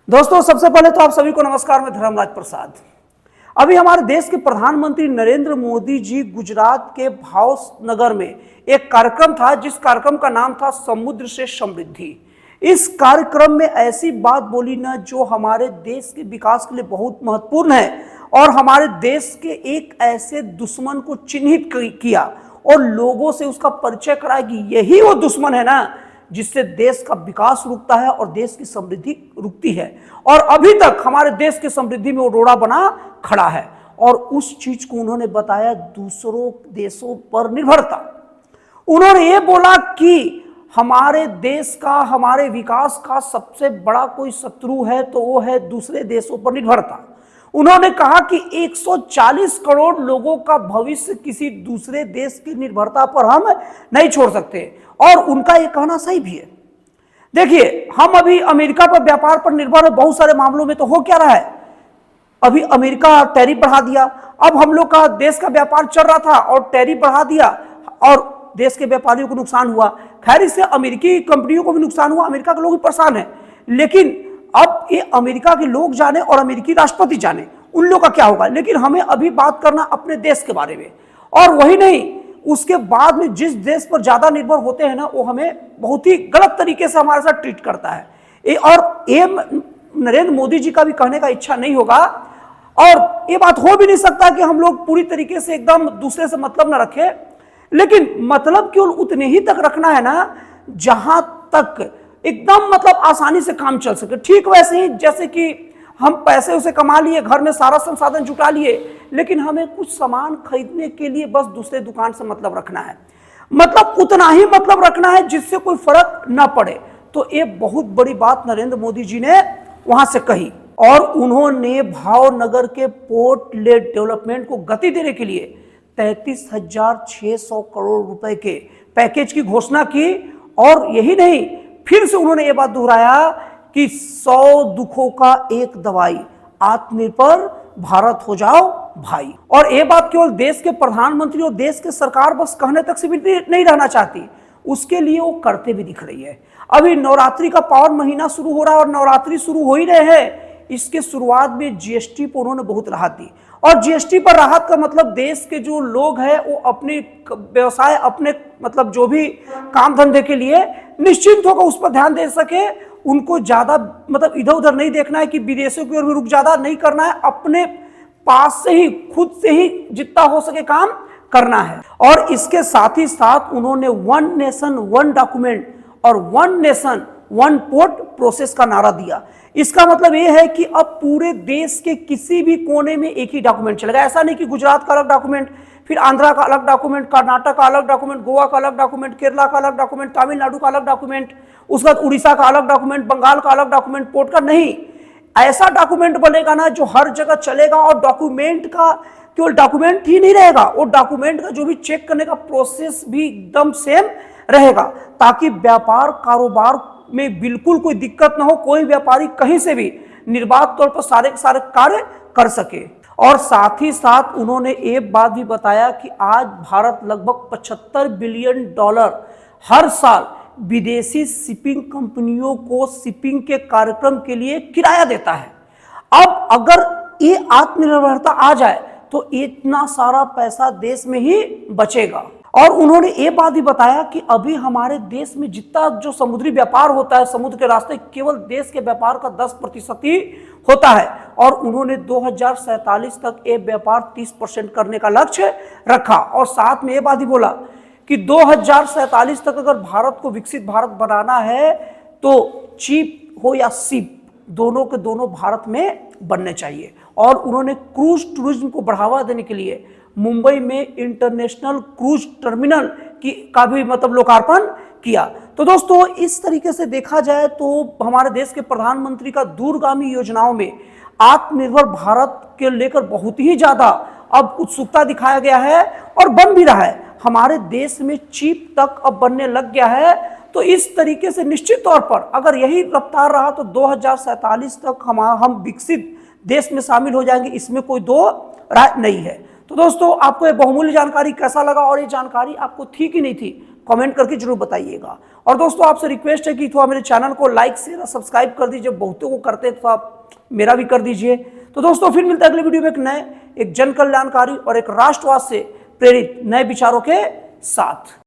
दोस्तों, सबसे पहले तो आप सभी को नमस्कार। मैं धर्मराज प्रसाद। अभी हमारे देश के प्रधानमंत्री नरेंद्र मोदी जी गुजरात के भावनगर में एक कार्यक्रम था, जिस कार्यक्रम का नाम था समुद्र से समृद्धि। इस कार्यक्रम में ऐसी बात बोली ना जो हमारे देश के विकास के लिए बहुत महत्वपूर्ण है, और हमारे देश के एक ऐसे दुश्मन को चिन्हित किया और लोगों से उसका परिचय कराया कि यही वो दुश्मन है ना जिससे देश का विकास रुकता है और देश की समृद्धि रुकती है। और अभी तक हमारे देश की समृद्धि में वो रोड़ा बना खड़ा है। और उस चीज को उन्होंने बताया दूसरों देशों पर निर्भरता। उन्होंने ये बोला कि हमारे देश का, हमारे विकास का सबसे बड़ा कोई शत्रु है तो वो है दूसरे देशों पर निर्भरता। उन्होंने कहा कि 140 करोड़ लोगों का भविष्य किसी दूसरे देश की निर्भरता पर हम नहीं छोड़ सकते, और उनका ये कहना सही भी है। देखिए, हम अभी अमेरिका पर व्यापार पर निर्भर है बहुत सारे मामलों में। तो हो क्या रहा है, अभी अमेरिका टैरिफ बढ़ा दिया। अब हम लोग का देश का व्यापार चल रहा था और टैरिफ बढ़ा दिया और देश के व्यापारियों को नुकसान हुआ। खैर, इससे अमेरिकी कंपनियों को भी नुकसान हुआ, अमेरिका के लोग भी परेशान हैं। लेकिन अब ये अमेरिका के लोग जाने और अमेरिकी राष्ट्रपति जाने उन लोग का क्या होगा। लेकिन हमें अभी बात करना अपने देश के बारे में। और वही नहीं, उसके बाद में जिस देश पर ज्यादा निर्भर होते हैं ना, वो हमें बहुत ही गलत तरीके से हमारे साथ ट्रीट करता है। और ये नरेंद्र मोदी जी का भी कहने का इच्छा नहीं होगा, और ये बात हो भी नहीं सकता कि हम लोग पूरी तरीके से एकदम दूसरे से मतलब ना रखें। लेकिन मतलब केवल उतने ही तक रखना है ना जहां तक एकदम मतलब आसानी से काम चल सके। ठीक वैसे ही जैसे कि हम पैसे उसे कमा लिए, घर में सारा संसाधन जुटा लिए, लेकिन हमें कुछ सामान खरीदने के लिए बस दूसरे दुकान से मतलब रखना है। मतलब उतना ही मतलब रखना है जिससे कोई फर्क ना पड़े। तो ये बहुत बड़ी बात नरेंद्र मोदी जी ने वहां से कही। और उन्होंने भावनगर के पोर्ट लेड डेवलपमेंट को गति देने के लिए 33,600 करोड़ रुपए के पैकेज की घोषणा की। और यही नहीं, फिर से उन्होंने ये बात दोहराया कि 100 दुखों का एक दवाई, आत्मनिर्भर भारत हो जाओ भाई। और ये बात केवल देश के प्रधानमंत्री और देश के सरकार बस कहने तक सीमित नहीं रहना चाहती, उसके लिए वो करते भी दिख रही है। अभी नवरात्रि का पावन महीना शुरू हो रहा है और नवरात्रि शुरू हो ही रहे हैं। इसके शुरुआत में जीएसटी पर उन्होंने बहुत राहत दी। और जीएसटी पर राहत का मतलब देश के जो लोग हैं वो अपने व्यवसाय, अपने मतलब जो भी काम धंधे के लिए निश्चिंत होकर उस पर ध्यान दे सके। उनको ज्यादा मतलब इधर उधर नहीं देखना है कि विदेशों की ओर भी रुख ज्यादा नहीं करना है, अपने पास से ही खुद से ही जितना हो सके काम करना है। और इसके साथ ही साथ उन्होंने वन नेशन वन डॉक्यूमेंट और one nation one port process का नारा दिया। इसका मतलब यह है कि अब पूरे देश के किसी भी कोने में एक ही डॉक्यूमेंट चलेगा। ऐसा नहीं कि गुजरात का अलग डॉक्यूमेंट, फिर आंध्रा का अलग डॉक्यूमेंट, कर्नाटक का अलग डॉक्यूमेंट, गोवा का अलग डॉक्यूमेंट, केरला का अलग डॉक्यूमेंट, तमिलनाडु का अलग डॉक्यूमेंट, उसके बाद उड़ीसा का अलग डॉक्यूमेंट, बंगाल का अलग डॉक्यूमेंट, पोर्ट का नहीं। ऐसा डॉक्यूमेंट बनेगा ना जो हर जगह चलेगा। और डॉक्यूमेंट का केवल डॉक्यूमेंट ही नहीं रहेगा, वो डॉक्यूमेंट का जो भी चेक करने का प्रोसेस भी एकदम सेम रहेगा, ताकि व्यापार कारोबार में बिल्कुल कोई दिक्कत ना हो। कोई व्यापारी कहीं से भी निर्बाध तौर पर सारे कार्य कर सके। और साथ ही साथ उन्होंने एक बात भी बताया कि आज भारत लगभग $75 बिलियन हर साल विदेशी शिपिंग कंपनियों को शिपिंग के कार्यक्रम के लिए किराया देता है। अब अगर ये आत्मनिर्भरता आ जाए तो इतना सारा पैसा देश में ही बचेगा। और उन्होंने ये बात भी बताया कि अभी हमारे देश में जितना जो समुद्री व्यापार होता है, समुद्र के रास्ते, केवल देश के व्यापार का 10% ही होता है। और उन्होंने 2047 तक ये व्यापार 30% करने का लक्ष्य रखा। और साथ में ये बात ही बोला कि 2047 तक अगर भारत को विकसित भारत बनाना है तो चीप हो या शिप, दोनों के दोनों भारत में बनने चाहिए। और उन्होंने क्रूज टूरिज्म को बढ़ावा देने के लिए मुंबई में इंटरनेशनल क्रूज टर्मिनल का भी मतलब लोकार्पण किया। तो दोस्तों, इस तरीके से देखा जाए तो हमारे देश के प्रधानमंत्री का दूरगामी योजनाओं में आत्मनिर्भर भारत के लेकर बहुत ही ज्यादा अब उत्सुकता दिखाया गया है और बन भी रहा है। हमारे देश में चिप तक अब बनने लग गया है। तो इस तरीके से निश्चित तौर पर अगर यही रफ्तार रहा तो 2047 तक हम विकसित देश में शामिल हो जाएंगे, इसमें कोई दो राय नहीं है। तो दोस्तों, आपको ये बहुमूल्य जानकारी कैसा लगा और ये जानकारी आपको थी कि नहीं थी, कमेंट करके जरूर बताइएगा। और दोस्तों आपसे रिक्वेस्ट है कि थोड़ा मेरे चैनल को लाइक शेयर सब्सक्राइब कर दीजिए, बहुतों को करते हैं तो आप मेरा भी कर दीजिए। तो दोस्तों फिर मिलता है अगले वीडियो में एक नए, एक जन कल्याणकारी और एक राष्ट्रवाद से प्रेरित नए विचारों के साथ।